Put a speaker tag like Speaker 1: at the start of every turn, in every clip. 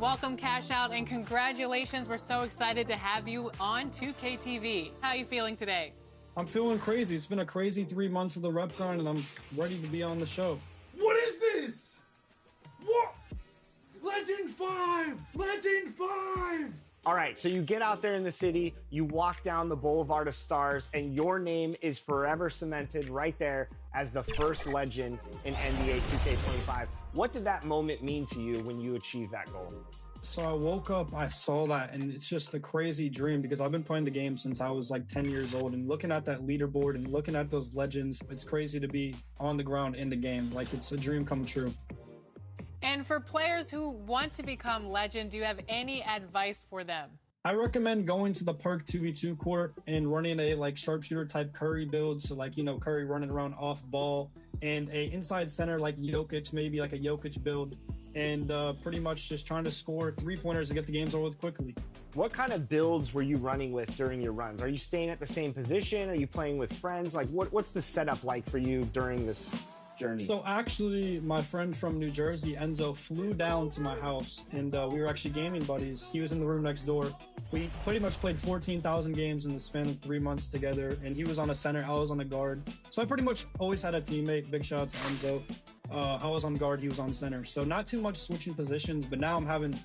Speaker 1: Welcome, Cash Out, and congratulations. We're so excited to have you on 2K TV. How are you feeling today?
Speaker 2: I'm feeling crazy. It's been a crazy 3 months of the rep grind, and I'm ready to be on the show.
Speaker 3: What is this? What? Legend 5! Legend 5!
Speaker 4: All right, so you get out there in the city, you walk down the Boulevard of Stars, and your name is forever cemented right there as the first legend in NBA 2K25. What did that moment mean to you when you achieved that goal?
Speaker 2: So I woke up, I saw that, and it's just a crazy dream because I've been playing the game since I was like 10 years old, and looking at that leaderboard and looking at those legends, it's crazy to be on the ground in the game. Like, it's a dream come true.
Speaker 1: And for players who want to become legend, do you have any advice for them?
Speaker 2: I recommend going to the Perk 2v2 court and running a like sharpshooter type Curry build. So like, you know, Curry running around off ball, and a inside center like Jokic, maybe like a Jokic build, and pretty much just trying to score 3-pointers to get the games over with quickly.
Speaker 4: What kind of builds were you running with during your runs? Are you staying at the same position? Are you playing with friends? Like what's the setup like for you during this journey?
Speaker 2: So actually, my friend from New Jersey, Enzo, flew down to my house, and we were actually gaming buddies. He was in the room next door. We pretty much played 14,000 games in the span of 3 months together, and he was on a center, I was on a guard. So I pretty much always had a teammate. Big shout out to Enzo. I was on guard, he was on center. So not too much switching positions, but now I'm having...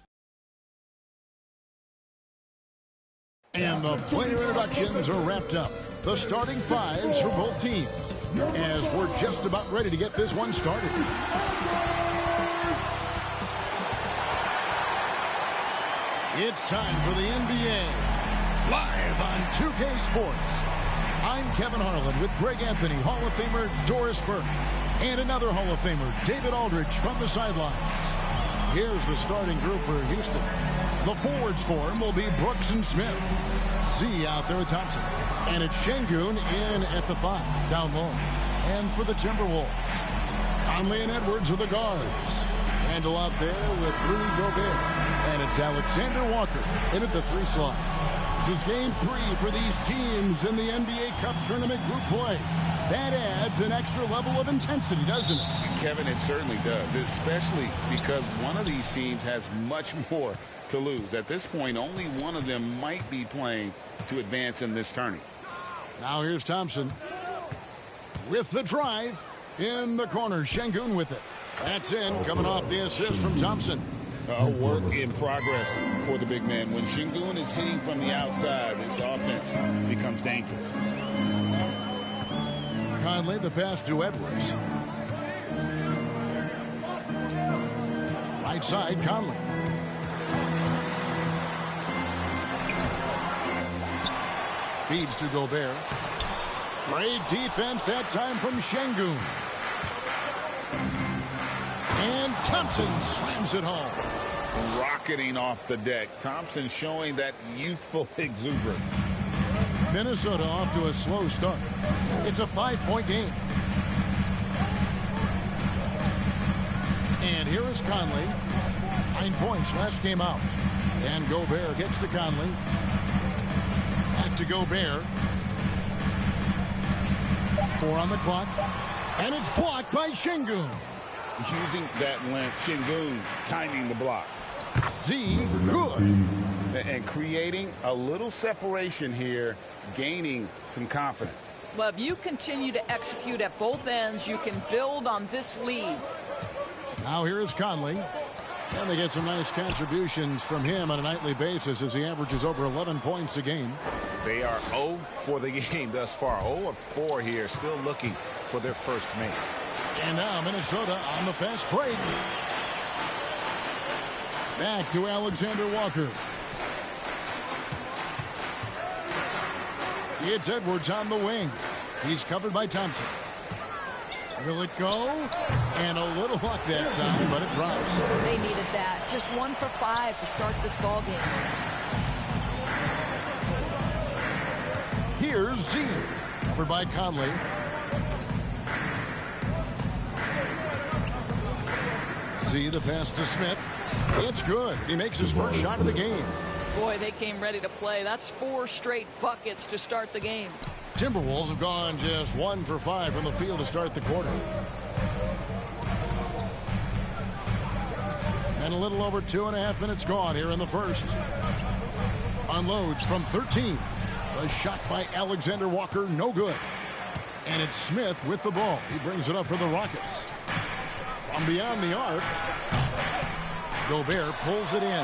Speaker 5: And the player introductions are wrapped up. The starting fives for both teams, as we're just about ready to get this one started. It's time for the NBA, live on 2K Sports. I'm Kevin Harlan with Greg Anthony, Hall of Famer Doris Burke, and another Hall of Famer, David Aldridge, from the sidelines. Here's the starting group for Houston. The forwards for him will be Brooks and Smith. Z out there with Thompson. And it's Şengün in at the 5, down low. And for the Timberwolves, Conley and Edwards are the guards. Randall out there with Rudy Gobert. And it's Alexander Walker in at the 3 slot. This is game 3 for these teams in the NBA Cup Tournament group play. That adds an extra level of intensity, doesn't it?
Speaker 3: Kevin, it certainly does, especially because one of these teams has much more to lose. At this point, only one of them might be playing to advance in this tourney.
Speaker 5: Now here's Thompson with the drive in the corner. Şengün with it. That's in, coming off the assist from Thompson.
Speaker 3: Work in progress for the big man. When Şengün is hitting from the outside, his offense becomes dangerous.
Speaker 5: Conley, the pass to Edwards. Right side, Conley. Feeds to Gobert. Great defense that time from Şengün. And Thompson slams it home.
Speaker 3: Rocketing off the deck. Thompson showing that youthful exuberance.
Speaker 5: Minnesota off to a slow start. It's a 5-point game. And here is Conley. 9 points last game out. And Gobert gets to Conley. Back to Gobert. 4 on the clock. And it's blocked by Şengün.
Speaker 3: Using that length, Şengün timing the block.
Speaker 5: Z, good.
Speaker 3: And creating a little separation here, gaining some confidence.
Speaker 6: Well, if you continue to execute at both ends, you can build on this lead.
Speaker 5: Now here is Conley. And they get some nice contributions from him on a nightly basis as he averages over 11 points a game.
Speaker 3: They are 0 for the game thus far. 0 of 4 here, still looking for their first make.
Speaker 5: And now Minnesota on the fast break. Back to Alexander Walker. It's Edwards on the wing. He's covered by Thompson. Will it go? And a little luck that time, but it drops.
Speaker 6: They needed that. Just 1 for 5 to start this ball game.
Speaker 5: Here's Z. Covered by Conley. Z, the pass to Smith. It's good. He makes his first shot of the game.
Speaker 6: Boy, they came ready to play. That's 4 straight buckets to start the game.
Speaker 5: Timberwolves have gone just 1 for 5 from the field to start the quarter. And a little over 2.5 minutes gone here in the first. Unloads from 13. A shot by Alexander Walker, no good. And it's Smith with the ball. He brings it up for the Rockets. From beyond the arc, Gobert pulls it in.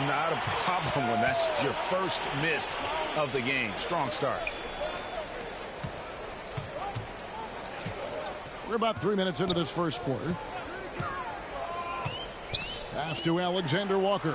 Speaker 3: Not a problem when that's your first miss of the game. Strong start.
Speaker 5: We're about 3 minutes into this first quarter. Pass to Alexander Walker.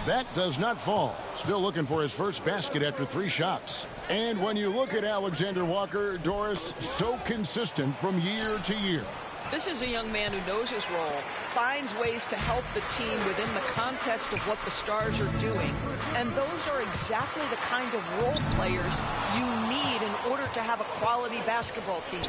Speaker 5: That does not fall. Still looking for his first basket after 3 shots. And when you look at Alexander Walker, Doris, so consistent from year to year.
Speaker 6: This is a young man who knows his role, finds ways to help the team within the context of what the Stars are doing. And those are exactly the kind of role players you need in order to have a quality basketball team.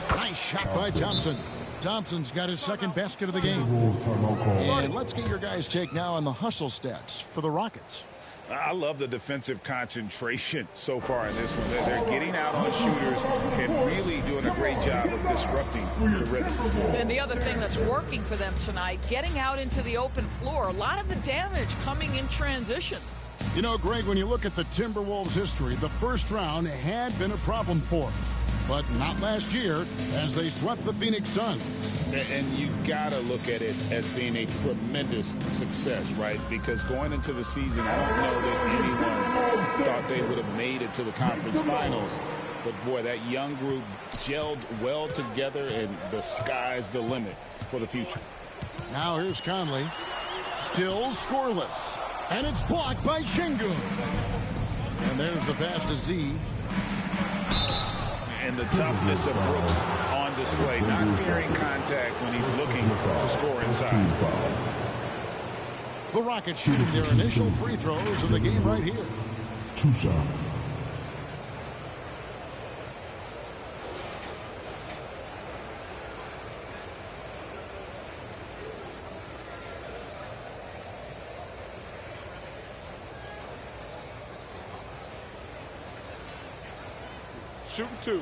Speaker 5: Nice shot by Thompson. Thompson's got his second basket of the game. And let's get your guys' take now on the hustle stats for the Rockets.
Speaker 3: I love the defensive concentration so far in this one. They're getting out on shooters and really doing a great job of disrupting the rhythm.
Speaker 6: And the other thing that's working for them tonight, getting out into the open floor, a lot of the damage coming in transition.
Speaker 5: You know, Greg, when you look at the Timberwolves' history, the first round had been a problem for them. But not last year as they swept the Phoenix Suns.
Speaker 3: And you got to look at it as being a tremendous success, right? Because going into the season, I don't know that anyone thought they would have made it to the conference finals. But, boy, that young group gelled well together, and the sky's the limit for the future.
Speaker 5: Now here's Conley. Still scoreless. And it's blocked by Şengün. And there's the pass to Z.
Speaker 3: And the toughness of Brooks on display, not fearing contact when he's looking to score inside.
Speaker 5: The Rockets shooting their initial free throws of the game right here.
Speaker 7: 2 shots.
Speaker 3: Shooting 2.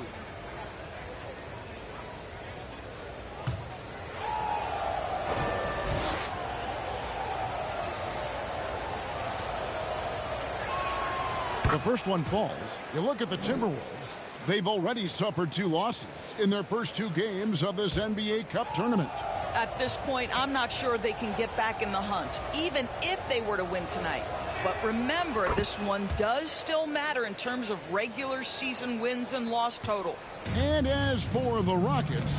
Speaker 5: The first one falls. You look at the Timberwolves. They've already suffered 2 losses in their first 2 games of this NBA Cup tournament.
Speaker 6: At this point, I'm not sure they can get back in the hunt, even if they were to win tonight. But remember, this one does still matter in terms of regular season wins and loss total.
Speaker 5: And as for the Rockets,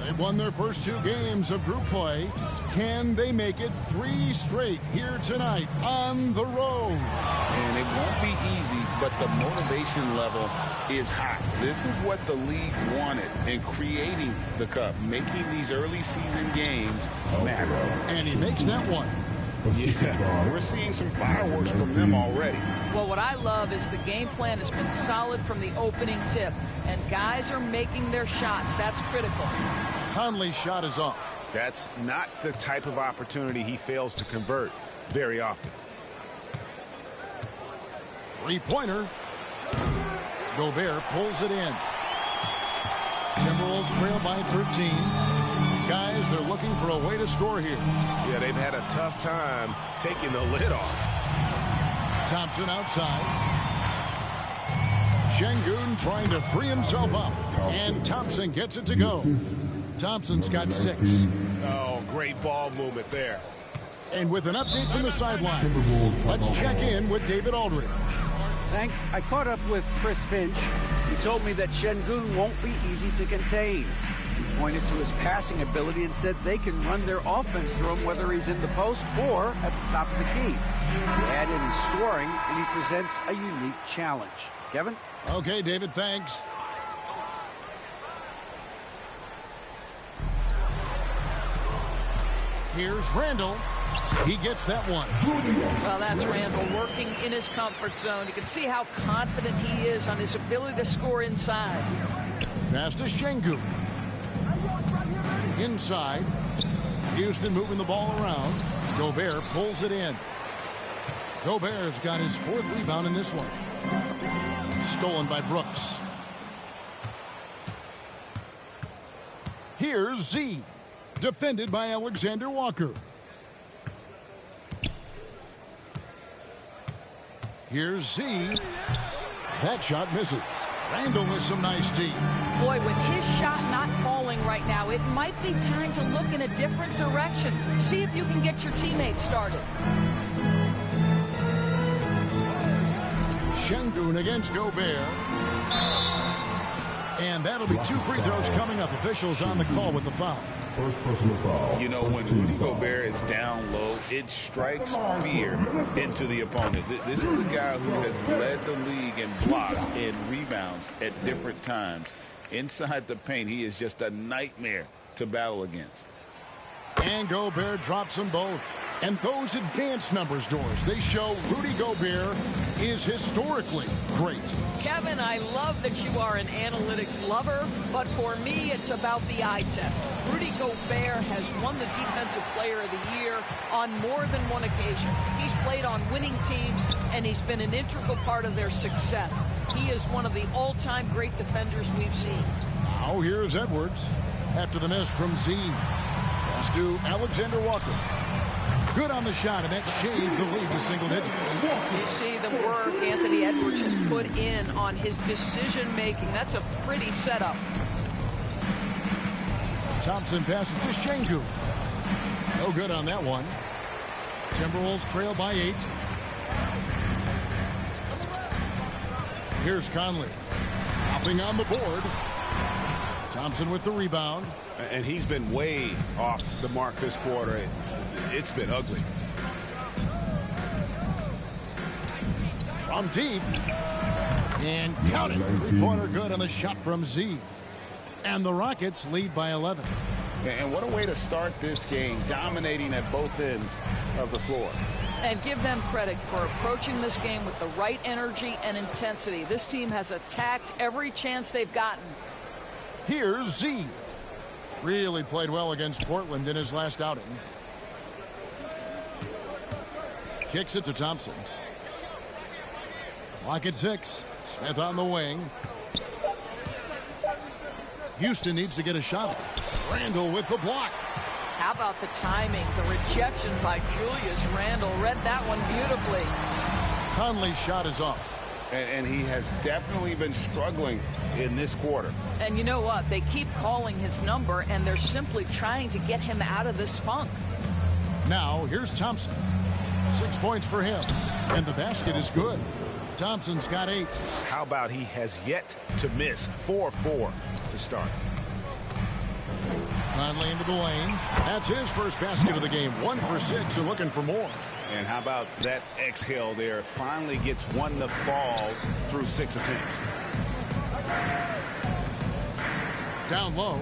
Speaker 5: they've won their first 2 games of group play. Can they make it 3 straight here tonight on the road?
Speaker 3: And it won't be easy, but the motivation level is high. This is what the league wanted in creating the Cup, making these early season games matter.
Speaker 5: And he makes that one.
Speaker 3: Yeah, we're seeing some fireworks from them already.
Speaker 6: Well, what I love is the game plan has been solid from the opening tip, and guys are making their shots. That's critical.
Speaker 5: Conley's shot is off.
Speaker 3: That's not the type of opportunity he fails to convert very often.
Speaker 5: 3-pointer. Gobert pulls it in. Timberwolves trail by 13. Guys, they're looking for a way to score here.
Speaker 3: Yeah, they've had a tough time taking the lid off.
Speaker 5: Thompson outside. Şengün trying to free himself up. And Thompson gets it to go. Thompson's got 6.
Speaker 3: Oh, great ball movement there.
Speaker 5: And with an update from the sideline, let's check in with David Aldridge.
Speaker 8: Thanks. I caught up with Chris Finch. He told me that Şengün won't be easy to contain. He pointed to his passing ability and said they can run their offense through him whether he's in the post or at the top of the key. He add in his scoring, and he presents a unique challenge. Kevin?
Speaker 5: Okay, David, thanks. Here's Randall. He gets that one.
Speaker 6: Well, that's Randall working in his comfort zone. You can see how confident he is on his ability to score inside.
Speaker 5: Pass to Şengün. Inside. Houston moving the ball around. Gobert pulls it in. Gobert's got his 4th rebound in this one. Stolen by Brooks. Here's Z. Defended by Alexander Walker. Here's Z. That shot misses. Randall with some nice D.
Speaker 6: Boy, with his shot not falling right now, it might be time to look in a different direction. See if you can get your teammates started.
Speaker 5: Şengün against Gobert. And that'll be 2 free throws coming up. Officials on the call with the foul.
Speaker 7: First personal foul.
Speaker 3: You know, when Rudy Gobert is down low, it strikes fear into the opponent. This is a guy who has led the league in blocks and rebounds at different times. Inside the paint, he is just a nightmare to battle against.
Speaker 5: And Gobert drops them both. And those advanced numbers, Doris, they show Rudy Gobert is historically great.
Speaker 6: Kevin, I love that you are an analytics lover, but for me, it's about the eye test. Rudy Gobert has won the Defensive Player of the Year on more than one occasion. He's played on winning teams, and he's been an integral part of their success. He is one of the all-time great defenders we've seen.
Speaker 5: Now here's Edwards after the miss from Z. Pass to Alexander Walker. Good on the shot, and that shaves the lead to single digits.
Speaker 6: You see the work Anthony Edwards has put in on his decision-making. That's a pretty setup.
Speaker 5: Thompson passes to Şengün. No good on that one. Timberwolves trail by 8. Here's Conley. Hopping on the board. Thompson with the rebound.
Speaker 9: And he's been way off the mark this quarter. It's been ugly.
Speaker 5: From deep. And count it. 3-pointer good on the shot from Z. And the Rockets lead by 11.
Speaker 3: And what a way to start this game, dominating at both ends of the floor.
Speaker 6: And give them credit for approaching this game with the right energy and intensity. This team has attacked every chance they've gotten.
Speaker 5: Here's Z. Really played well against Portland in his last outing. Kicks it to Thompson. Clock at 6. Smith on the wing. Houston needs to get a shot. Randall with the block.
Speaker 6: How about the timing? The rejection by Julius Randle. Read that one beautifully.
Speaker 5: Conley's shot is off.
Speaker 3: And he has definitely been struggling in this quarter.
Speaker 6: And you know what? They keep calling his number, and they're simply trying to get him out of this funk.
Speaker 5: Now, here's Thompson. 6 points for him. And the basket is good. Thompson's got 8.
Speaker 9: How about he has yet to miss 4-4 to start.
Speaker 5: Conley into the lane. That's his first basket of the game. 1 for 6 and looking for more.
Speaker 9: And how about that exhale there? Finally gets one to fall through 6 attempts.
Speaker 5: Down low.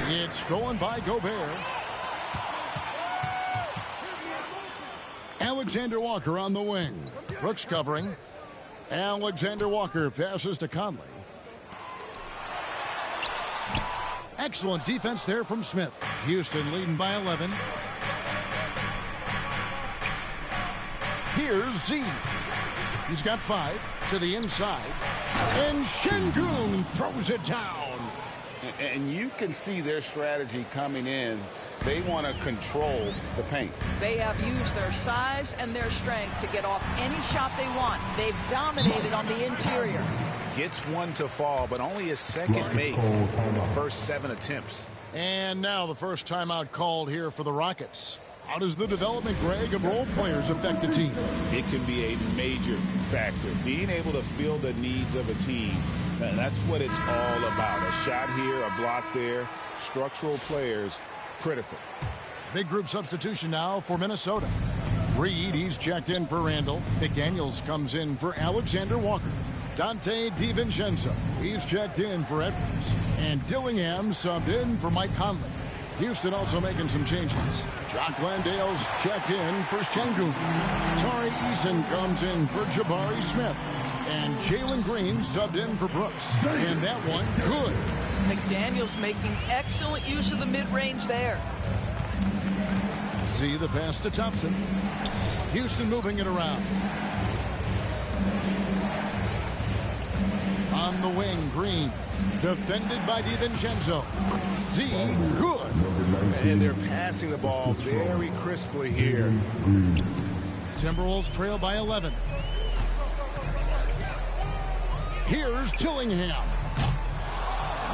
Speaker 5: It's stolen by Gobert. Alexander Walker on the wing. Brooks covering. Alexander Walker passes to Conley. Excellent defense there from Smith. Houston leading by 11. Here's Z. He's got 5 to the inside. And Şengün throws it down.
Speaker 3: And you can see their strategy coming in. They want to control the paint.
Speaker 6: They have used their size and their strength to get off any shot they want. They've dominated on the interior.
Speaker 9: Gets one to fall, but only his second make in the first 7 attempts.
Speaker 5: And now the first timeout called here for the Rockets. How does the development, Greg, of role players affect the team?
Speaker 3: It can be a major factor. Being able to fill the needs of a team, that's what it's all about. A shot here, a block there, structural players, critical.
Speaker 5: Big group substitution now for Minnesota. Reed, he's checked in for Randall. McDaniels comes in for Alexander Walker. Dante DiVincenzo, he's checked in for Edwards. And Dillingham subbed in for Mike Conley. Houston also making some changes. Jock Landale's checked in for Şengün. Tari Eason comes in for Jabari Smith. And Jalen Green subbed in for Brooks. And that one, good.
Speaker 6: McDaniels making excellent use of the mid-range there.
Speaker 5: See the pass to Thompson. Houston moving it around. On the wing, Green. Defended by DiVincenzo. Z, good.
Speaker 9: And they're passing the ball very crisply here.
Speaker 5: Timberwolves trail by 11. Here's Tillingham.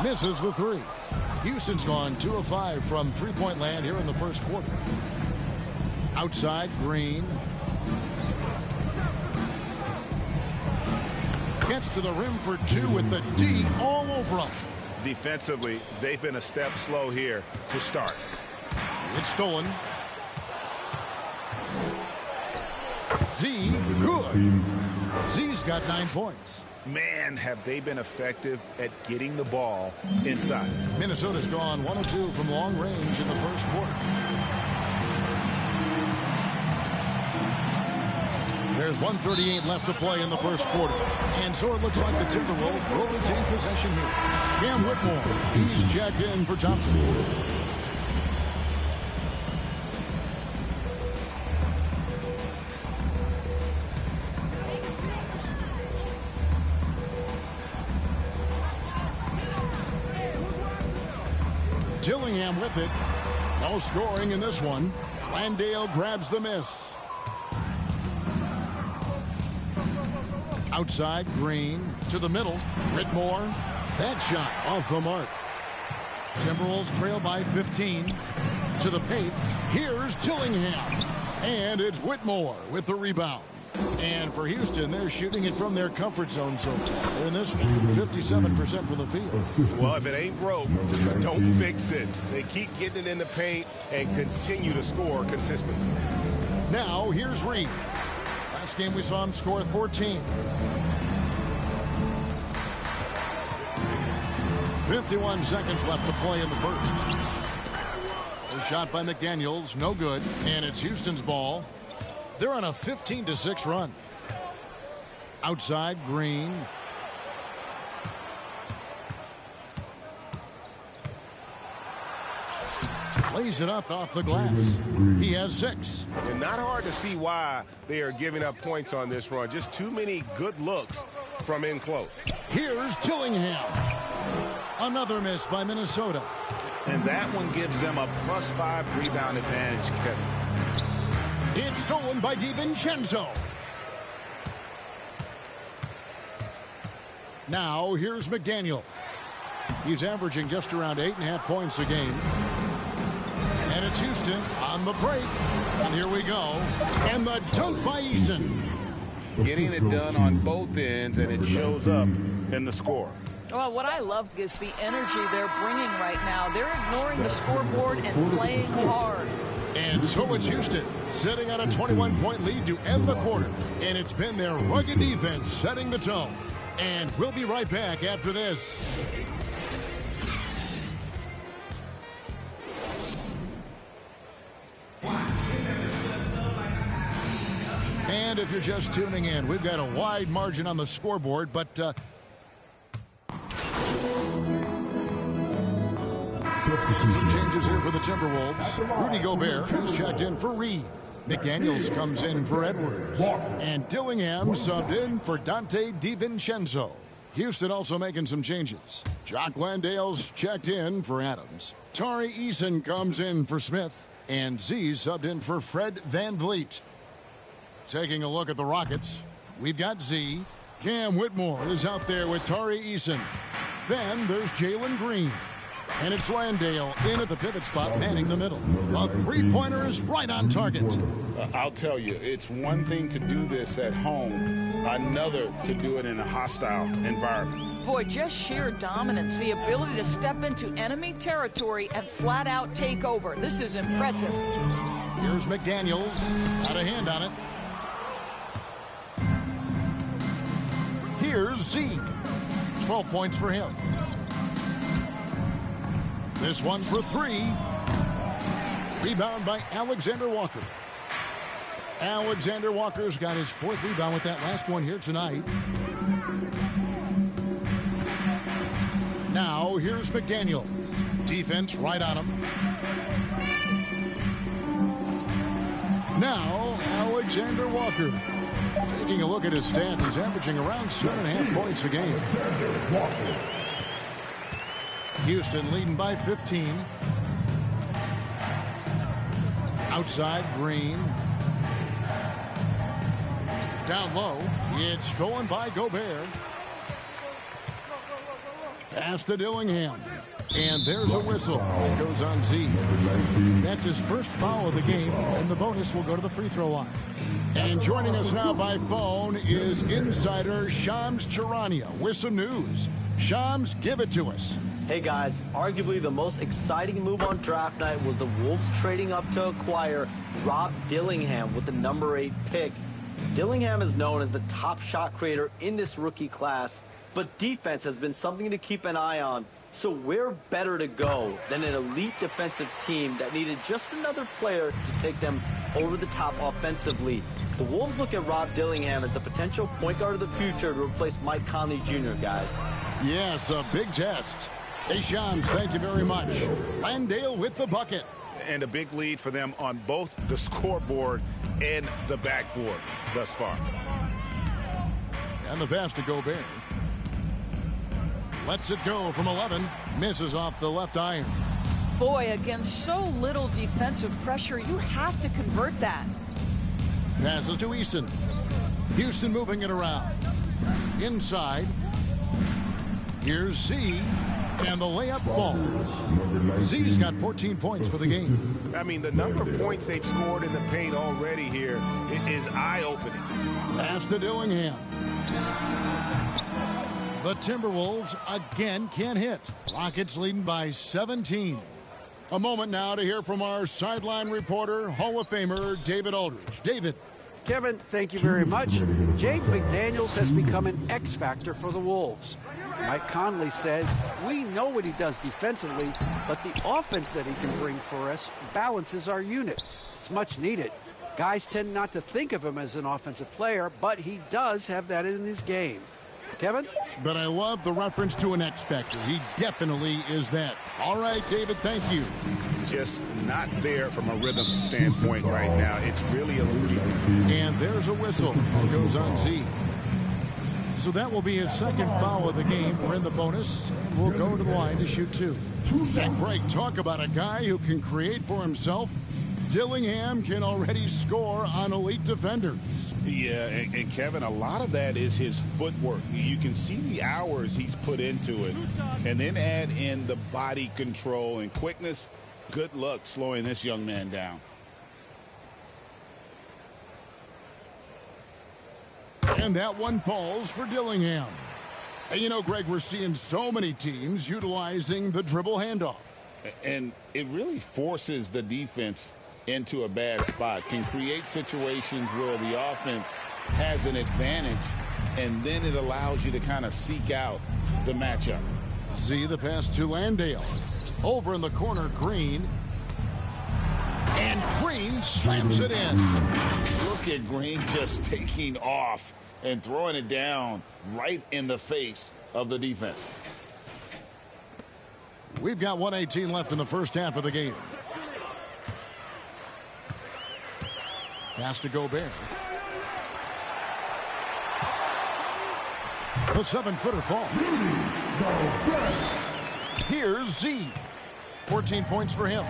Speaker 5: Misses the three. Houston's gone 2 of 5 from three-point land here in the first quarter. Outside, Green. Gets to the rim for 2 with the D all over him.
Speaker 9: Defensively, they've been a step slow here to start.
Speaker 5: It's stolen. Z, good. Z's got 9 points.
Speaker 9: Man, have they been effective at getting the ball inside.
Speaker 5: Minnesota's gone 1 of 2 from long range in the first quarter. There's 1:38 left to play in the first quarter. And so it looks like the Timberwolves will retain possession here. Cam Whitmore, he's checked in for Thompson. Tillingham with it. No scoring in this one. Landale grabs the miss. Outside, Green to the middle. Whitmore. That shot off the mark. Timberwolves trail by 15. To the paint. Here's Tillingham. And it's Whitmore with the rebound. And for Houston, they're shooting it from their comfort zone so far. They're in this one, 57% from the field.
Speaker 9: Well, if it ain't broke, don't fix it. They keep getting it in the paint and continue to score consistently.
Speaker 5: Now, here's Reed. Last game we saw him score 14. 51 seconds left to play in the first. A shot by McDaniels, no good. And it's Houston's ball. They're on a 15-6 run. Outside, Green. Lays it up off the glass. He has 6.
Speaker 9: And not hard to see why they are giving up points on this run. Just too many good looks from in close.
Speaker 5: Here's Tillingham. Another miss by Minnesota.
Speaker 9: And that one gives them a +5 rebound advantage, Kevin.
Speaker 5: It's stolen by DiVincenzo. Now here's McDaniels. He's averaging just around 8.5 points a game. And it's Houston on the break. And here we go. And the dunk by Eason.
Speaker 9: Getting it done on both ends, and it shows up in the score.
Speaker 6: Well, what I love is the energy they're bringing right now. They're ignoring the scoreboard and playing hard.
Speaker 5: And so it's Houston sitting on a 21-point lead to end the quarter. And it's been their rugged defense setting the tone. And we'll be right back after this. And if you're just tuning in, we've got a wide margin on the scoreboard, but some changes here for the Timberwolves. Rudy Gobert is checked in for Reed. McDaniels comes in for Edwards. And Dillingham subbed in for Dante DiVincenzo. Houston also making some changes. Jock Landale's checked in for Adams. Tari Eason comes in for Smith. And Z subbed in for Fred VanVleet. Taking a look at the Rockets, we've got Z. Cam Whitmore is out there with Tari Eason. Then there's Jalen Green. And it's Landale in at the pivot spot, manning the middle. A three-pointer is right on target.
Speaker 9: I'll tell you, it's one thing to do this at home, another to do it in a hostile environment.
Speaker 6: Boy, just sheer dominance, the ability to step into enemy territory and flat out take over. This is impressive.
Speaker 5: Here's McDaniels, got a hand on it. Here's Z. 12 points for him. This one for 3. Rebound by Alexander Walker. Alexander Walker's got his 4th rebound with that last one here tonight. Now here's McDaniels. Defense right on him. Now Alexander Walker Taking a look at his stats, he's averaging around 7.5 points a game. Houston leading by 15. Outside, Green. Down low, it's stolen by Gobert. Pass to Dillingham. And there's a whistle. It goes on Z. That's his first foul of the game, and the bonus will go to the free throw line. And joining us now by phone is insider Shams Charania with some news. Shams, give it to us.
Speaker 7: Hey guys, arguably the most exciting move on draft night was the Wolves trading up to acquire Rob Dillingham with the number 8 pick. Dillingham is known as the top shot creator in this rookie class, but defense has been something to keep an eye on. So where better to go than an elite defensive team that needed just another player to take them over the top offensively? The Wolves look at Rob Dillingham as the potential point guard of the future to replace Mike Conley Jr., guys.
Speaker 5: Yes, a big test. Hey, Shams, thank you very much. Landale with the bucket.
Speaker 3: And a big lead for them on both the scoreboard and the backboard thus far.
Speaker 5: And the pass to Gobert. Lets it go from 11. Misses off the left iron.
Speaker 6: Boy, against so little defensive pressure, you have to convert that.
Speaker 5: Passes to Easton. Houston moving it around. Inside. Here's Z. And the layup falls. Z's got 14 points for the game.
Speaker 3: I mean, the number of points they've scored in the paint already here is eye-opening.
Speaker 5: Pass to Dillingham. The Timberwolves again can't hit. Rockets leading by 17. A moment now to hear from our sideline reporter, Hall of Famer David Aldridge. David.
Speaker 8: Kevin, thank you very much. Jake McDaniels has become an X factor for the Wolves. Mike Conley says, we know what he does defensively, but the offense that he can bring for us balances our unit. It's much needed. Guys tend not to think of him as an offensive player, but he does have that in his game. Kevin?
Speaker 5: But I love the reference to an X factor. He definitely is that. All right, David, thank you.
Speaker 3: Just not there from a rhythm standpoint right now. It's really eluding.
Speaker 5: And there's a whistle. It goes on Z. So that will be his second foul of the game. We're in the bonus, and we'll go to the line to shoot 2. And Greg, talk about a guy who can create for himself. Dillingham can already score on elite defenders.
Speaker 3: Yeah, and Kevin, a lot of that is his footwork. You can see the hours he's put into it. And then add in the body control and quickness. Good luck slowing this young man down.
Speaker 5: And that one falls for Dillingham. And you know, Greg, we're seeing so many teams utilizing the dribble handoff.
Speaker 3: And it really forces the defense into a bad spot, can create situations where the offense has an advantage, and then it allows you to kind of seek out the matchup.
Speaker 5: See the pass to Landale. Over in the corner, Green. And Green slams it in.
Speaker 3: Look at Green just taking off and throwing it down right in the face of the defense.
Speaker 5: We've got 1:18 left in the first half of the game. Pass to Gobert. The 7-footer falls. Here's Z. 14 points for him.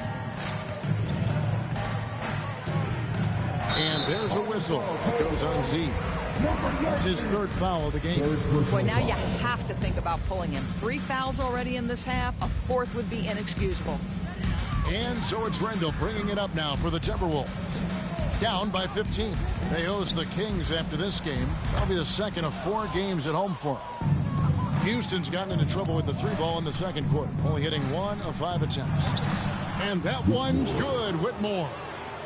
Speaker 5: And there's a whistle. It goes on Z. That's his third foul of the game.
Speaker 6: Boy, now you have to think about pulling him. 3 fouls already in this half. A 4th would be inexcusable.
Speaker 5: And so it's Rendell bringing it up now for the Timberwolves. Down by 15. They host the Kings after this game. That'll be the second of 4 games at home for them. Houston's gotten into trouble with the 3-ball in the second quarter, only hitting 1 of 5 attempts. And that one's good, Whitmore.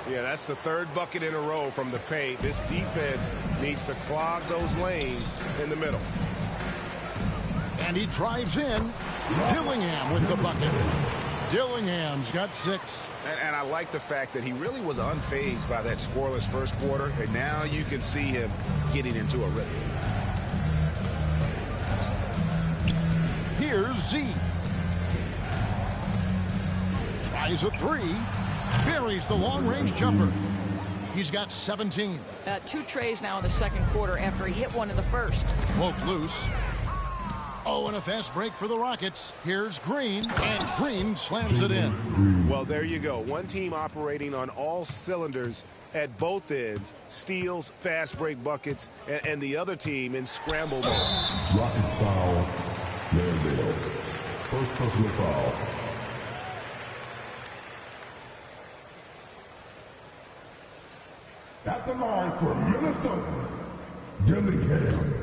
Speaker 10: Yeah, that's the 3rd bucket in a row from the paint. This defense needs to clog those lanes in the middle.
Speaker 5: And he drives in. Dillingham with the bucket. Dillingham's got 6.
Speaker 3: And I like the fact that he really was unfazed by that scoreless first quarter, and now you can see him getting into a rhythm.
Speaker 5: Here's Z. Tries a 3. Buries the long-range jumper. He's got 17.
Speaker 6: 2 trays now in the second quarter after he hit one in the first.
Speaker 5: Poked loose. Oh, and a fast break for the Rockets. Here's Green, and Green slams it in.
Speaker 10: Well, there you go. One team operating on all cylinders at both ends. Steals, fast break buckets, and the other team in scramble mode.
Speaker 11: Rockets foul. Landale. First personal foul. At the line for Minnesota, Dillingham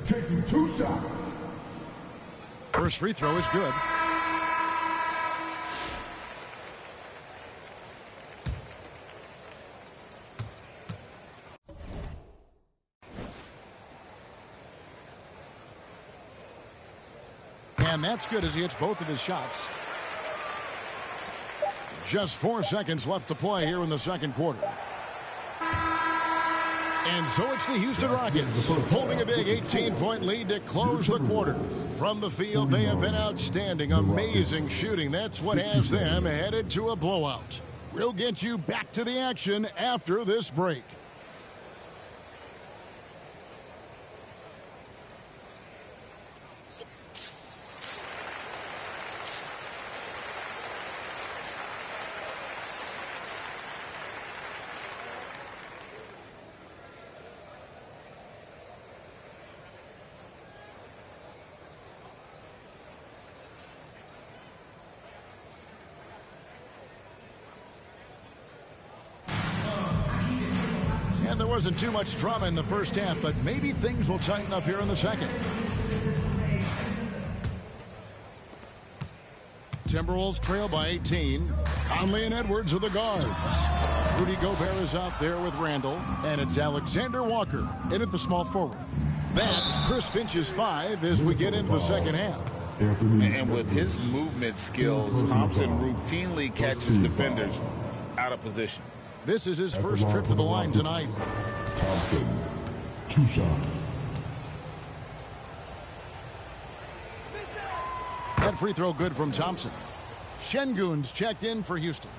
Speaker 11: taking 2 shots.
Speaker 5: First free throw is good. And that's good as he hits both of his shots. Just 4 seconds left to play here in the second quarter. And so it's the Houston Rockets holding a big 18-point lead to close the quarter. From the field, they have been outstanding, amazing shooting. That's what has them headed to a blowout. We'll get you back to the action after this break. And there wasn't too much drama in the first half, but maybe things will tighten up here in the second. Timberwolves trail by 18. Conley and Edwards are the guards. Rudy Gobert is out there with Randall, and it's Alexander Walker in at the small forward. That's Chris Finch's 5 as we get into the second half.
Speaker 3: And with his movement skills, Thompson routinely catches defenders out of position.
Speaker 5: This is his first trip to the line tonight.
Speaker 11: Thompson, 2 shots.
Speaker 5: That free throw good from Thompson. Şengün's checked in for Houston.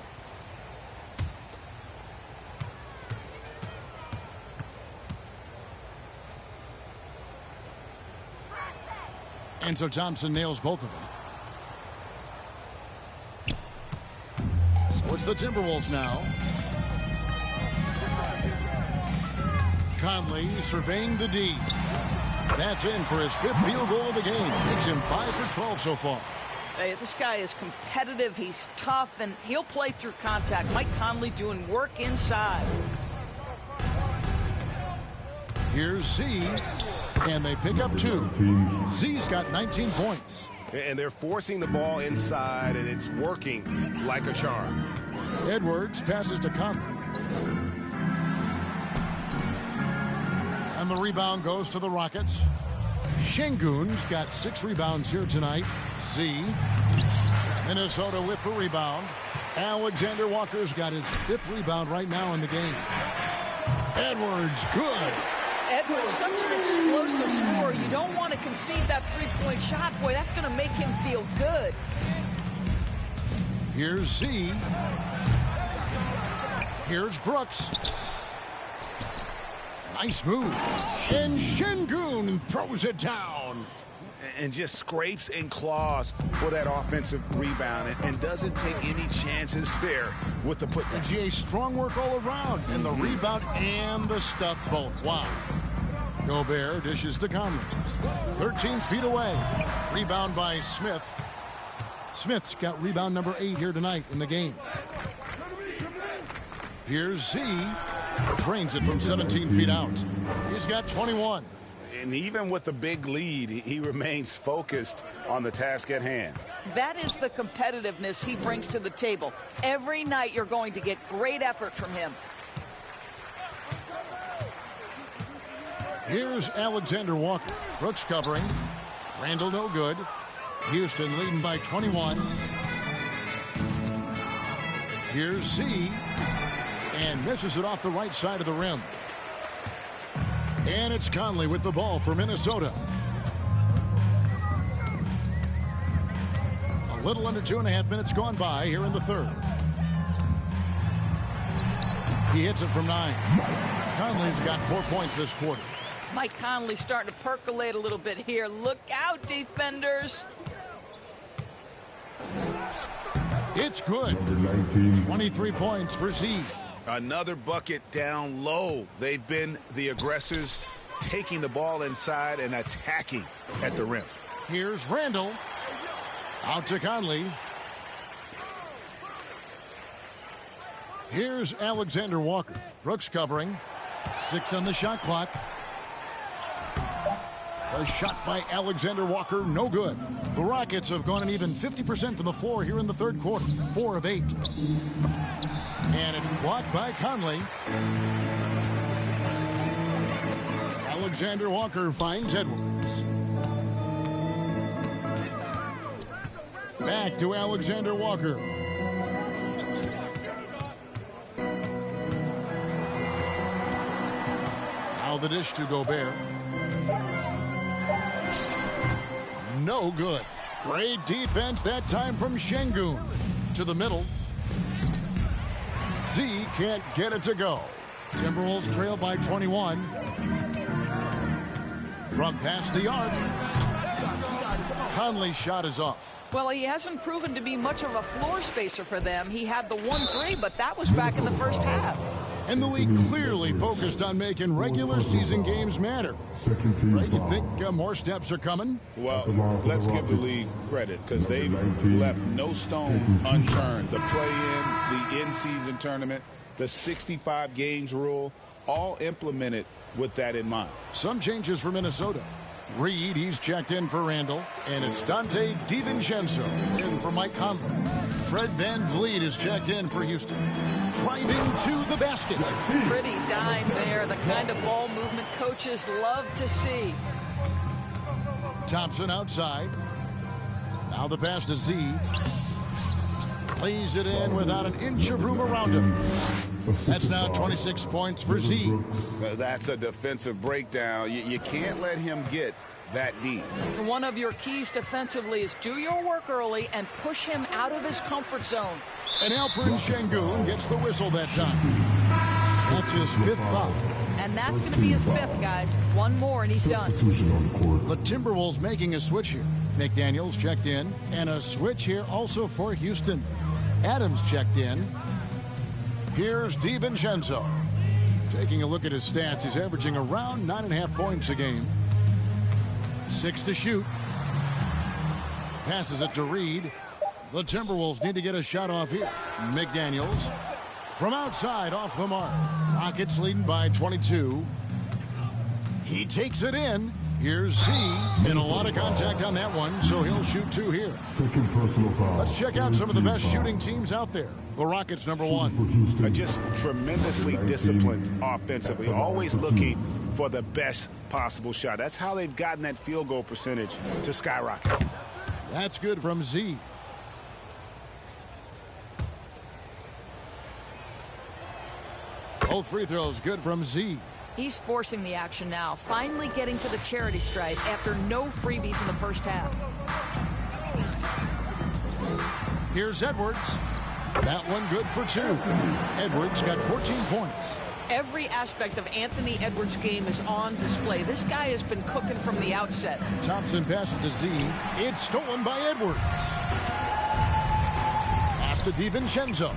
Speaker 5: And so Thompson nails both of them. So it's the Timberwolves now. Conley surveying the D. That's in for his 5th field goal of the game. Makes him 5 for 12 so far.
Speaker 6: Hey, this guy is competitive. He's tough, and he'll play through contact. Mike Conley doing work inside.
Speaker 5: Here's Z, and they pick up 2. Z's got 19 points.
Speaker 10: And they're forcing the ball inside, and it's working like a charm.
Speaker 5: Edwards passes to Conley. And the rebound goes to the Rockets. Şengün's got 6 rebounds here tonight. Z. Minnesota with the rebound. Alexander Walker's got his 5th rebound right now in the game. Edwards, good.
Speaker 6: Edwards, such an explosive scorer. You don't want to concede that 3-point shot. Boy, that's going to make him feel good.
Speaker 5: Here's Z. Here's Brooks. Nice move. And Şengün throws it down.
Speaker 10: And just scrapes and claws for that offensive rebound and doesn't take any chances there with the putback.
Speaker 5: GA, strong work all around. And the rebound and the stuff both. Wow. Gobert dishes to Conley. 13 feet away. Rebound by Smith. Smith's got rebound number 8 here tonight in the game. Here's Z. Drains it from 17 feet out. He's got 21.
Speaker 10: And even with the big lead, he remains focused on the task at hand.
Speaker 6: That is the competitiveness he brings to the table. Every night you're going to get great effort from him.
Speaker 5: Here's Alexander Walker. Brooks covering. Randall no good. Houston leading by 21. Here's Z. And misses it off the right side of the rim. And it's Conley with the ball for Minnesota. A little under 2.5 minutes gone by here in the third. He hits it from 9. Conley's got 4 points this quarter.
Speaker 6: Mike Conley starting to percolate a little bit here. Look out, defenders.
Speaker 5: It's good. 23 points for Z.
Speaker 10: Another bucket down low. They've been the aggressors, taking the ball inside and attacking at the rim.
Speaker 5: Here's Randall. Out to Conley. Here's Alexander Walker. Brooks covering. 6 on the shot clock. A shot by Alexander Walker, no good. The Rockets have gone an even 50% from the floor here in the third quarter. 4 of 8. And it's blocked by Conley. Alexander Walker finds Edwards. Back to Alexander Walker. Now the dish to Gobert. No good. Great defense that time from Şengün. To the middle. Z can't get it to go. Timberwolves trail by 21. From past the arc. Conley's shot is off.
Speaker 6: Well, he hasn't proven to be much of a floor spacer for them. He had the 1-3, but that was back in the first half.
Speaker 5: And the league clearly focused on making regular season games matter. Right? You think more steps are coming?
Speaker 3: Well, let's give the league credit because they've left no stone unturned. The play-in, the in-season tournament, the 65 games rule, all implemented with that in mind.
Speaker 5: Some changes for Minnesota. Reed, he's checked in for Randall. And it's Dante DiVincenzo in for Mike Conley. Fred VanVleet is checked in for Houston. Driving to the basket.
Speaker 6: Pretty dime there. The kind of ball movement coaches love to see.
Speaker 5: Thompson outside. Now the pass to Z. Plays it in without an inch of room around him. That's now 26 points for Z.
Speaker 3: That's a defensive breakdown. You can't let him get that deep.
Speaker 6: One of your keys defensively is do your work early and push him out of his comfort zone.
Speaker 5: And Alperen Şengün gets the whistle that time. That's his 5th foul.
Speaker 6: And that's going to be his 5th, guys. One more and he's done.
Speaker 5: The Timberwolves making a switch here. McDaniels checked in. And a switch here also for Houston. Adams checked in. Here's DiVincenzo. Taking a look at his stats, he's averaging around 9.5 points a game. 6 to shoot. Passes it to Reed. The Timberwolves need to get a shot off here. McDaniels from outside off the mark. Rockets leading by 22. He takes it in. Here's Z. And a lot of contact on that one, so he'll shoot 2 here. Let's check out some of the best shooting teams out there. The Rockets, number 1.
Speaker 10: Just tremendously disciplined offensively, always looking for the best possible shot. That's how they've gotten that field goal percentage to skyrocket.
Speaker 5: That's good from Z. Both free throws good from Z.
Speaker 6: He's forcing the action now, finally getting to the charity stripe after no freebies in the first half.
Speaker 5: Here's Edwards. That one good for 2. Edwards got 14 points.
Speaker 6: Every aspect of Anthony Edwards' game is on display. This guy has been cooking from the outset.
Speaker 5: Thompson passes to Z. It's stolen by Edwards. Pass to DiVincenzo.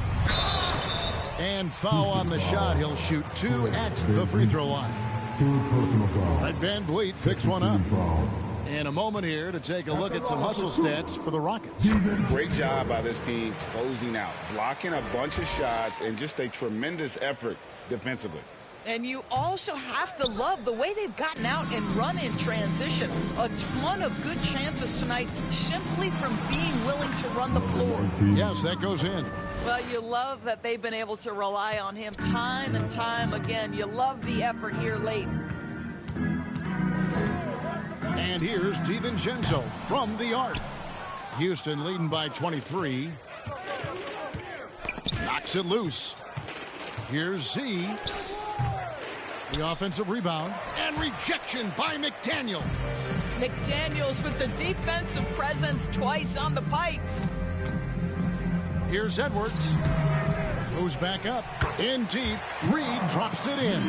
Speaker 5: And foul on the shot. He'll shoot 2 at the free throw line. Fred VanVleet picks one up. And a moment here to take a look at some hustle stats for the Rockets.
Speaker 3: Great job by this team closing out, blocking a bunch of shots, and just a tremendous effort defensively.
Speaker 6: And you also have to love the way they've gotten out and run in transition. A ton of good chances tonight simply from being willing to run the floor.
Speaker 5: Yes, that goes in.
Speaker 6: Well, you love that they've been able to rely on him time and time again. You love the effort here late.
Speaker 5: And here's DiVincenzo from the arc. Houston leading by 23. Knocks it loose. Here's Z. The offensive rebound. And rejection by McDaniels.
Speaker 6: McDaniels with the defensive presence twice on the pipes.
Speaker 5: Here's Edwards. Goes back up. In deep. Reed drops it in.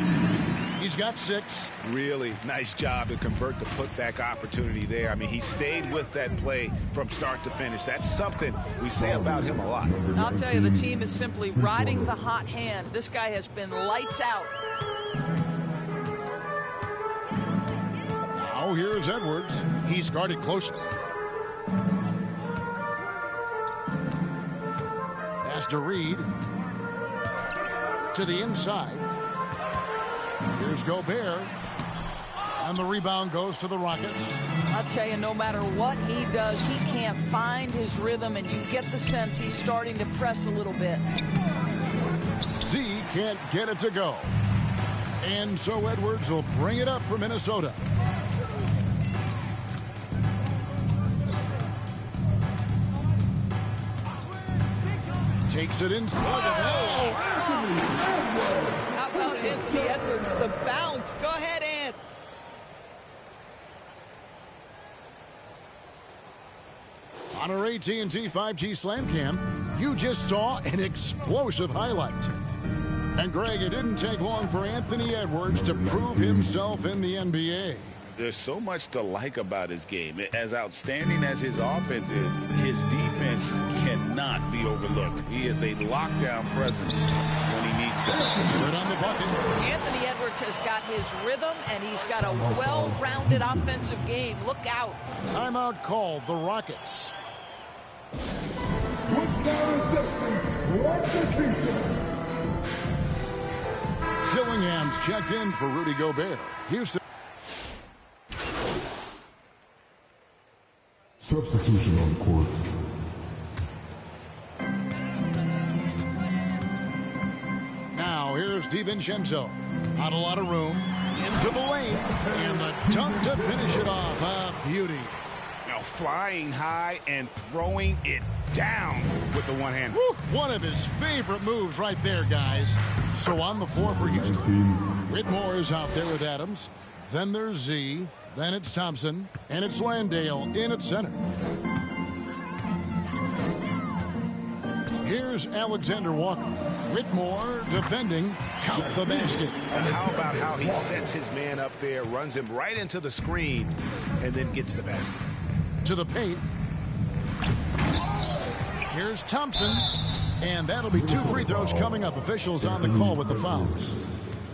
Speaker 5: He's got 6.
Speaker 10: Really nice job to convert the putback opportunity there. I mean, he stayed with that play from start to finish. That's something we say about him a lot.
Speaker 6: I'll tell you, the team is simply riding the hot hand. This guy has been lights out.
Speaker 5: Now here's Edwards. He's guarded closely. Pass to Reed. To the inside. Here's Gobert. And the rebound goes to the Rockets.
Speaker 6: I'll tell you, no matter what he does, he can't find his rhythm, and you get the sense he's starting to press a little bit.
Speaker 5: Z can't get it to go. And so Edwards will bring it up for Minnesota. Takes it in.
Speaker 6: How about Anthony Edwards, the bounce? Go ahead, Ant.
Speaker 5: On our AT&T 5G Slam Cam, you just saw an explosive highlight. And Greg, it didn't take long for Anthony Edwards to prove himself in the NBA.
Speaker 3: There's so much to like about his game. As outstanding as his offense is, his defense cannot be overlooked. He is a lockdown presence when he needs to.
Speaker 5: Good on the bucket.
Speaker 6: Anthony Edwards has got his rhythm, and he's got a well-rounded offensive game. Look out.
Speaker 5: Timeout called, the Rockets. Dillingham's checked in for Rudy Gobert. Houston.
Speaker 11: Substitution on court.
Speaker 5: Now here's DiVincenzo. Not a lot of room. Into the lane. And the dunk to finish it off. A beauty.
Speaker 10: Now flying high and throwing it down with the one hand.
Speaker 5: One of his favorite moves right there, guys. So on the floor for Houston. Whitmore is out there with Adams. Then there's Z. Then it's Thompson. And it's Landale in at center. Here's Alexander Walker. Whitmore defending. Count the basket.
Speaker 10: How about how he sets his man up there, runs him right into the screen, and then gets the basket.
Speaker 5: To the paint. Here's Thompson. And that'll be 2 free throws coming up. Officials on the call with the fouls.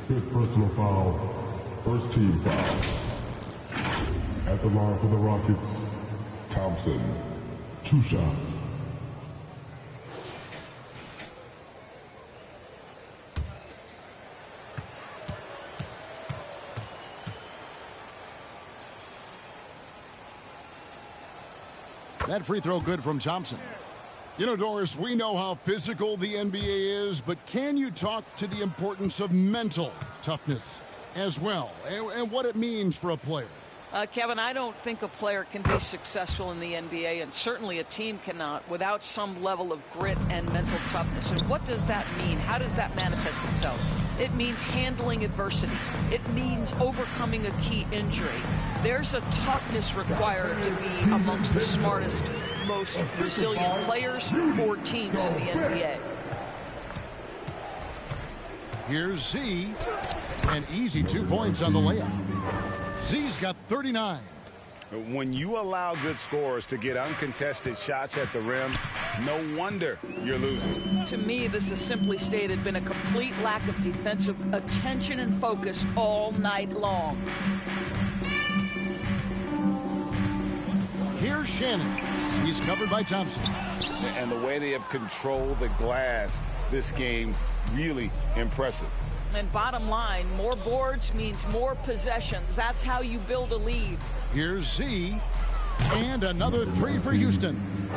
Speaker 11: 5th personal foul. First team foul. At the line for the Rockets, Thompson. 2 shots.
Speaker 5: That free throw good from Thompson. You know, Doris, we know how physical the NBA is, but can you talk to the importance of mental toughness as well, and what it means for a player?
Speaker 6: Kevin, I don't think a player can be successful in the NBA, and certainly a team cannot, without some level of grit and mental toughness. And what does that mean? How does that manifest itself? It means handling adversity. It means overcoming a key injury. There's a toughness required to be amongst the smartest, most resilient players or teams in the NBA.
Speaker 5: Here's Z. An easy 2 points on the layup. Z's got 39.
Speaker 10: When you allow good scorers to get uncontested shots at the rim, no wonder you're losing.
Speaker 6: To me, this is simply stated been a complete lack of defensive attention and focus all night long.
Speaker 5: Here's Shannon. He's covered by Thompson.
Speaker 3: And the way they have controlled the glass this game, really impressive.
Speaker 6: And bottom line, more boards means more possessions. That's how you build a lead.
Speaker 5: Here's Z. And another 3 for Houston.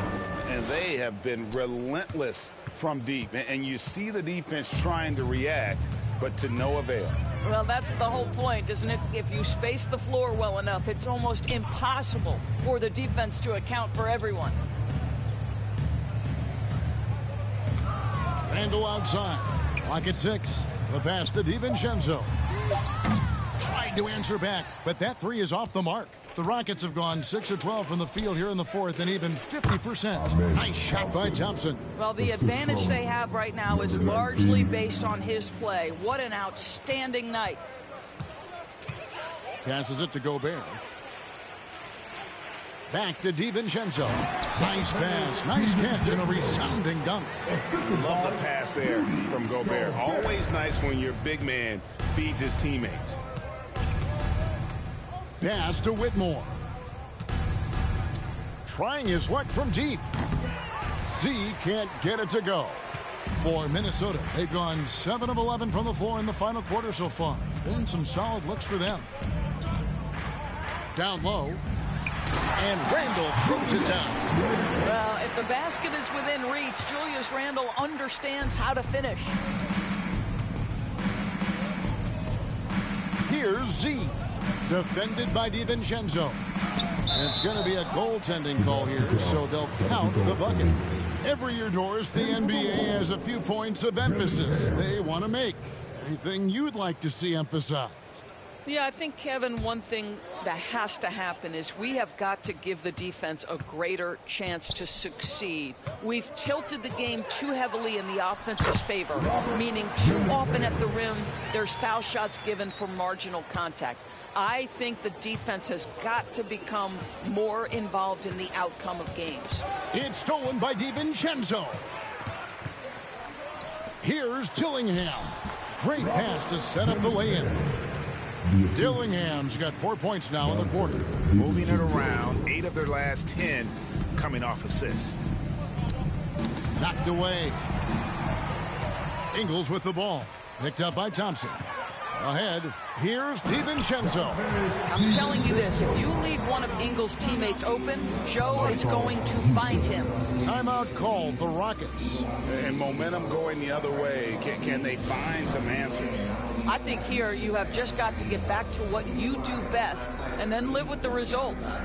Speaker 3: And they have been relentless from deep. And you see the defense trying to react, but to no avail.
Speaker 6: Well, that's the whole point, isn't it? If you space the floor well enough, it's almost impossible for the defense to account for everyone.
Speaker 5: Randall outside. Clock at 6. The pass to DiVincenzo. tried to answer back, but that three is off the mark. The Rockets have gone 6 of 12 from the field here in the fourth and even 50%. Nice shot by Thompson.
Speaker 6: Well, the advantage they have right now is largely based on his play. What an outstanding night.
Speaker 5: Passes it to Gobert. Back to DiVincenzo. Nice pass, nice catch, and a resounding dunk.
Speaker 10: Love the pass there from Gobert. Always nice when your big man feeds his teammates.
Speaker 5: Pass to Whitmore. Trying his luck from deep. Z can't get it to go. For Minnesota, they've gone 7 of 11 from the floor in the final quarter so far. Been some solid looks for them. Down low. And Randle throws it down.
Speaker 6: Well, if the basket is within reach, Julius Randle understands how to finish.
Speaker 5: Here's Z. Defended by DiVincenzo. It's going to be a goaltending call here, so they'll count the bucket. Every year, Doris, the NBA has a few points of emphasis they want to make. Anything you'd like to see emphasized?
Speaker 6: Yeah, I think, Kevin, one thing that has to happen is we have got to give the defense a greater chance to succeed. We've tilted the game too heavily in the offense's favor, meaning too often at the rim, there's foul shots given for marginal contact. I think the defense has got to become more involved in the outcome of games.
Speaker 5: It's stolen by DiVincenzo. Here's Dillingham. Great pass to set up the lay-in. Dillingham's got 4 points now in the quarter.
Speaker 10: Moving it around, 8 of their last 10 coming off assists.
Speaker 5: Knocked away. Ingles with the ball. Picked up by Thompson. Ahead, here's DiVincenzo.
Speaker 6: I'm telling you this, if you leave one of Ingles' teammates open, Joe is going to find him.
Speaker 5: Timeout call for Rockets.
Speaker 3: And momentum going the other way. Can they find some answers?
Speaker 6: I think here you have just got to get back to what you do best and then live with the results.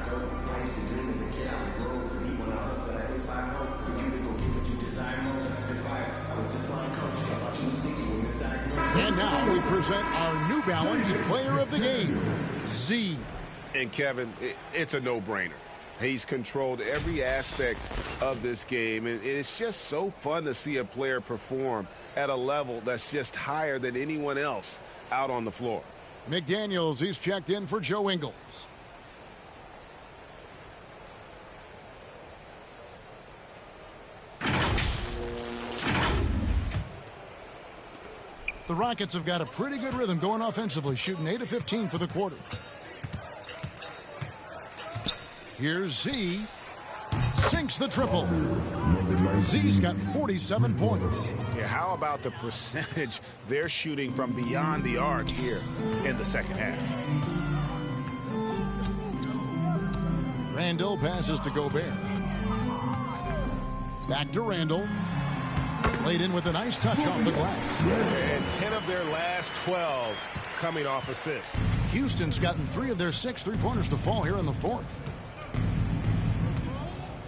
Speaker 5: And now we present our New Balance Player of the Game, Z.
Speaker 10: And Kevin, it's a no-brainer. He's controlled every aspect of this game, and it's just so fun to see a player perform at a level that's just higher than anyone else out on the floor.
Speaker 5: McDaniels, he's checked in for Joe Ingles. The Rockets have got a pretty good rhythm going offensively, shooting 8 of 15 for the quarter. Here's Z. Sinks the triple. Z's got 47 points.
Speaker 10: Yeah, how about the percentage they're shooting from beyond the arc here in the second half?
Speaker 5: Randle passes to Gobert. Back to Randle. Laid in with a nice touch off the glass.
Speaker 10: And 10 of their last 12 coming off assists.
Speaker 5: Houston's gotten 3 of their 6 three-pointers to fall here in the fourth.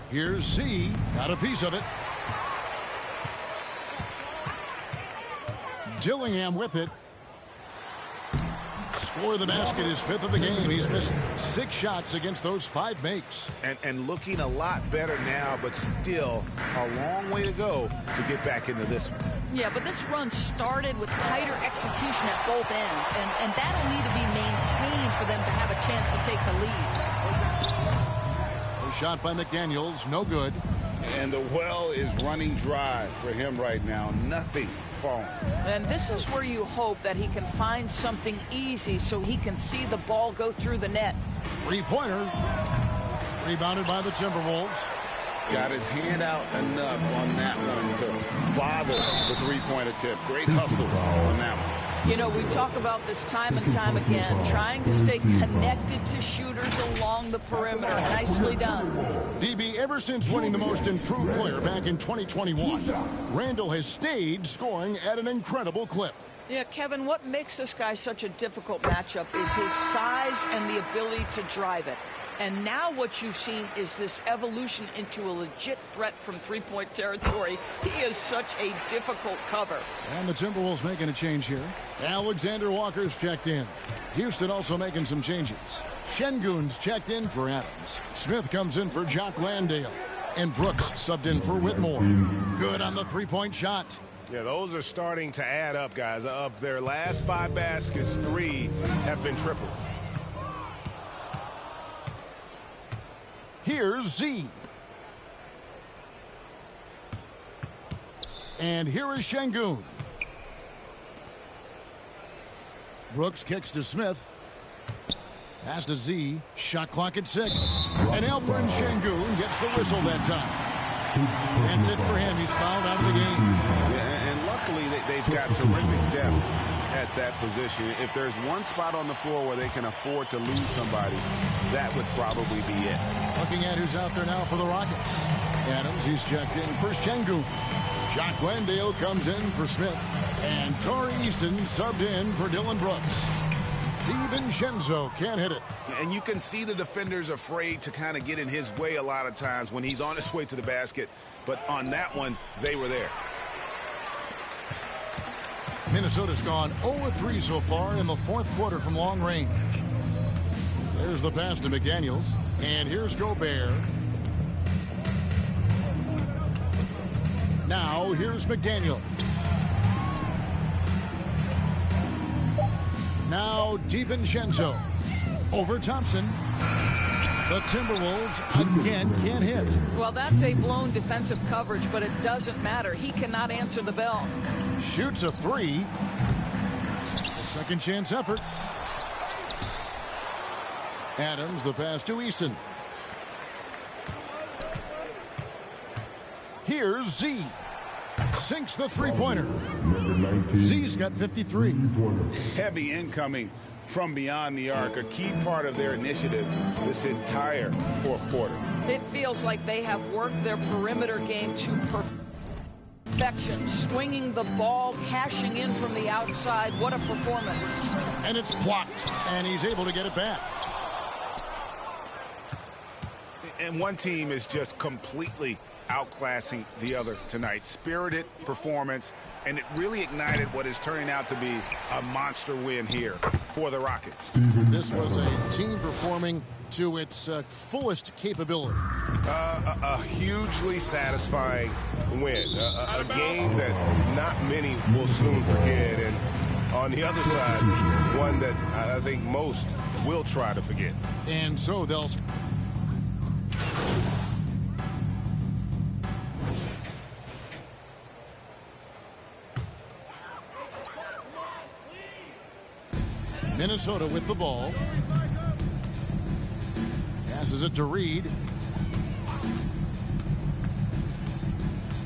Speaker 5: Here's Z. Got a piece of it. Dillingham with it. Score of the basket is 5th of the game. He's missed 6 shots against those 5 makes.
Speaker 10: And looking a lot better now, but still a long way to go to get back into this one.
Speaker 6: Yeah, but this run started with tighter execution at both ends, and that'll need to be maintained for them to have a chance to take the lead.
Speaker 5: A shot by McDaniels, no good.
Speaker 3: And the well is running dry for him right now. Nothing falling.
Speaker 6: And this is where you hope that he can find something easy so he can see the ball go through the net.
Speaker 5: Three-pointer. Rebounded by the Timberwolves.
Speaker 3: Got his hand out enough on that one to bother the three-point attempt. Great hustle on that one.
Speaker 6: You know, we talk about this time and time again, trying to stay connected to shooters along the perimeter. Nicely done.
Speaker 5: DB, ever since winning the most improved player back in 2021, Randle has stayed scoring at an incredible clip.
Speaker 6: Yeah, Kevin, what makes this guy such a difficult matchup is his size and the ability to drive it. And now what you've seen is this evolution into a legit threat from three-point territory. He is such a difficult cover.
Speaker 5: And the Timberwolves making a change here. Alexander Walker's checked in. Houston also making some changes. Şengün's checked in for Adams. Smith comes in for Jock Landale. And Brooks subbed in for Whitmore. Good on the three-point shot.
Speaker 10: Yeah, those are starting to add up, guys. Of their last 5 baskets, 3 have been triples.
Speaker 5: Here's Z. And here is Şengün. Brooks kicks to Smith. Pass to Z. Shot clock at 6. And Alperen Şengün gets the whistle that time. That's it for him. He's fouled out of the game.
Speaker 10: Yeah, and luckily they've got terrific depth at that position. If there's one spot on the floor where they can afford to lose somebody, that would probably be it.
Speaker 5: Looking at who's out there now for the Rockets. Adams, he's checked in for Şengün. Jock Landale comes in for Smith. And Tari Eason subbed in for Dylan Brooks. DiVincenzo can't hit it.
Speaker 10: And you can see the defenders afraid to kind of get in his way a lot of times when he's on his way to the basket. But on that one, they were there.
Speaker 5: Minnesota's gone 0-3 so far in the fourth quarter from long range. There's the pass to McDaniels. And here's Gobert. Now here's McDaniels. Now DiVincenzo over Thompson. The Timberwolves again can't hit.
Speaker 6: Well, that's a blown defensive coverage, but it doesn't matter. He cannot answer the bell.
Speaker 5: Shoots a 3. A second chance effort. Adams, the pass to Eason. Here's Z. Sinks the three-pointer. Z's got 53.
Speaker 3: Heavy incoming from beyond the arc, a key part of their initiative this entire fourth quarter.
Speaker 6: It feels like they have worked their perimeter game to perfection, swinging the ball, cashing in from the outside. What a performance.
Speaker 5: And it's blocked, and he's able to get it back.
Speaker 3: And one team is just completely outclassing the other tonight. Spirited performance, and it really ignited what is turning out to be a monster win here for the Rockets.
Speaker 5: This was a team performing to its fullest capability.
Speaker 10: A hugely satisfying win. A game that not many will soon forget. And on the other side, one that I think most will try to forget.
Speaker 5: And so they'll... Minnesota with the ball. Passes it to Reed.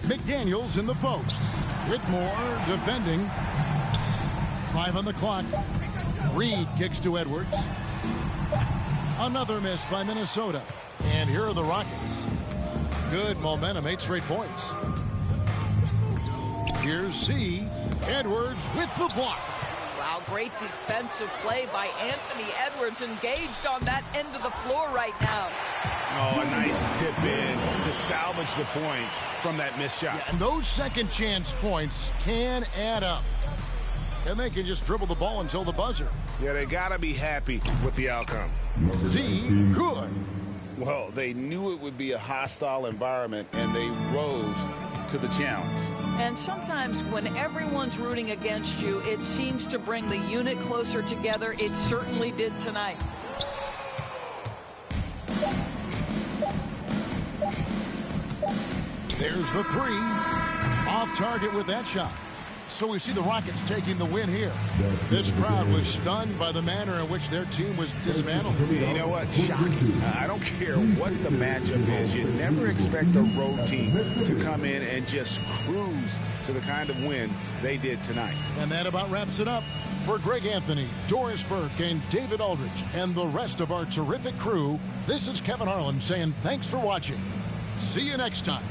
Speaker 5: McDaniels in the post. Whitmore defending. 5 on the clock. Reed kicks to Edwards. Another miss by Minnesota. And here are the Rockets. Good momentum, 8 straight points. Here's C. Edwards with the block.
Speaker 6: Wow, great defensive play by Anthony Edwards, engaged on that end of the floor right now.
Speaker 3: Oh, a nice tip in to salvage the points from that missed shot.
Speaker 5: Yeah, and those second chance points can add up. And they can just dribble the ball until the buzzer.
Speaker 10: Yeah, they got to be happy with the outcome.
Speaker 5: Z, good.
Speaker 3: Well, they knew it would be a hostile environment, and they rose to the challenge.
Speaker 6: And sometimes when everyone's rooting against you, it seems to bring the unit closer together. It certainly did tonight.
Speaker 5: There's the 3. Off target with that shot. So we see the Rockets taking the win here. This crowd was stunned by the manner in which their team was dismantled.
Speaker 10: You know what? Shocking. I don't care what the matchup is. You never expect a road team to come in and just cruise to the kind of win they did tonight.
Speaker 5: And that about wraps it up. For Greg Anthony, Doris Burke, and David Aldridge, and the rest of our terrific crew, this is Kevin Harlan saying thanks for watching. See you next time.